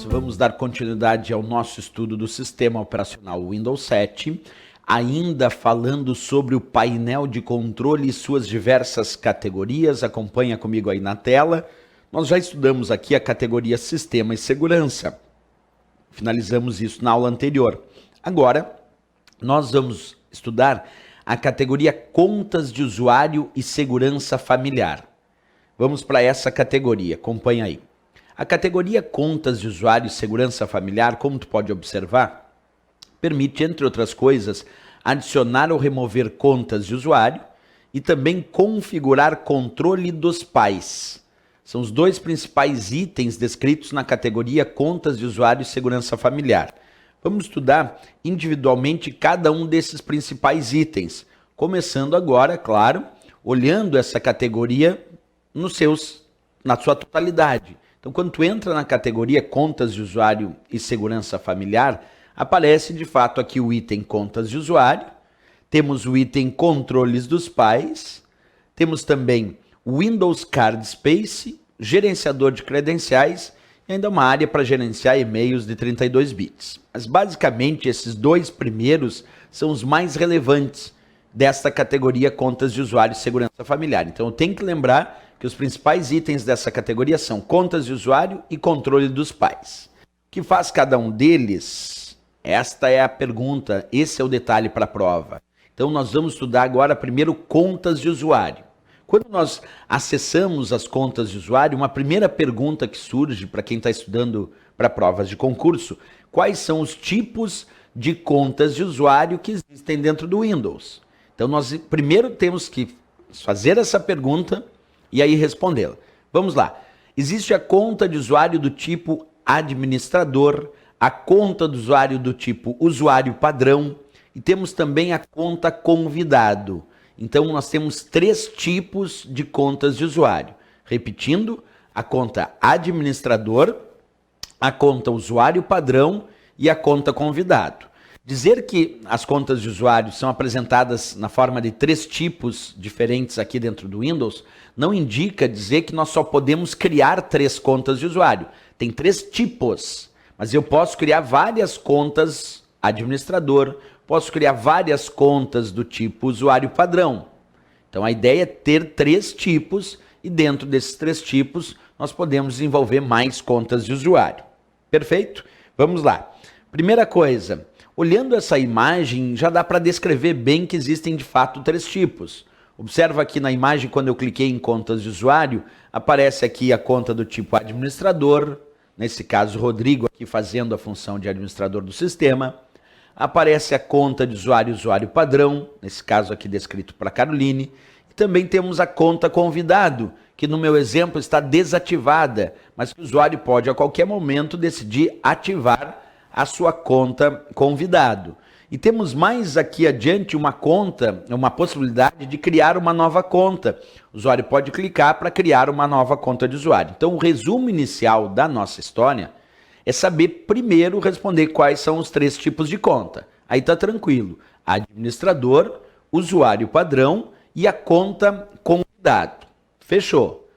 Vamos dar continuidade ao nosso estudo do sistema operacional Windows 7, ainda falando sobre o painel de controle e suas diversas categorias. Acompanha comigo aí na tela. Nós já estudamos aqui a categoria Sistema e Segurança. Finalizamos isso na aula anterior. Agora, nós vamos estudar a categoria Contas de Usuário e Segurança Familiar. Vamos para essa categoria, acompanha aí. A categoria Contas de Usuário e Segurança Familiar, como tu pode observar, permite, entre outras coisas, adicionar ou remover contas de usuário e também configurar controle dos pais. São os dois principais itens descritos na categoria Contas de Usuário e Segurança Familiar. Vamos estudar individualmente cada um desses principais itens, começando agora, claro, olhando essa categoria na sua totalidade. Então, quando tu entra na categoria Contas de Usuário e Segurança Familiar, aparece de fato aqui o item Contas de Usuário, temos o item Controles dos Pais, temos também o Windows Card Space, gerenciador de credenciais e ainda uma área para gerenciar e-mails de 32 bits. Mas basicamente esses dois primeiros são os mais relevantes desta categoria Contas de Usuário e Segurança Familiar. Então eu tenho que lembrar que os principais itens dessa categoria são contas de usuário e controle dos pais. O que faz cada um deles? Esta é a pergunta, esse é o detalhe para a prova. Então nós vamos estudar agora primeiro contas de usuário. Quando nós acessamos as contas de usuário, uma primeira pergunta que surge para quem está estudando para provas de concurso, quais são os tipos de contas de usuário que existem dentro do Windows? Então nós primeiro temos que fazer essa pergunta e aí respondê-la. Vamos lá. Existe a conta de usuário do tipo administrador, a conta do usuário do tipo usuário padrão e temos também a conta convidado. Então nós temos três tipos de contas de usuário. Repetindo, a conta administrador, a conta usuário padrão e a conta convidado. Dizer que as contas de usuário são apresentadas na forma de três tipos diferentes aqui dentro do Windows não indica dizer que nós só podemos criar três contas de usuário. Tem três tipos, mas eu posso criar várias contas administrador, posso criar várias contas do tipo usuário padrão. Então a ideia é ter três tipos e dentro desses três tipos nós podemos desenvolver mais contas de usuário. Perfeito? Vamos lá. Primeira coisa, olhando essa imagem já dá para descrever bem que existem de fato três tipos. Observa aqui na imagem, quando eu cliquei em contas de usuário, aparece aqui a conta do tipo administrador, nesse caso Rodrigo aqui fazendo a função de administrador do sistema. Aparece a conta de usuário, usuário padrão, nesse caso aqui descrito para Caroline. E também temos a conta convidado, que no meu exemplo está desativada, mas que o usuário pode a qualquer momento decidir ativar a sua conta convidado. E temos mais aqui adiante uma possibilidade de criar uma nova conta. O usuário pode clicar para criar uma nova conta de usuário. Então o resumo inicial da nossa história é saber primeiro responder quais são os três tipos de conta. Aí está tranquilo. Administrador, usuário padrão e a conta convidado. Fechou.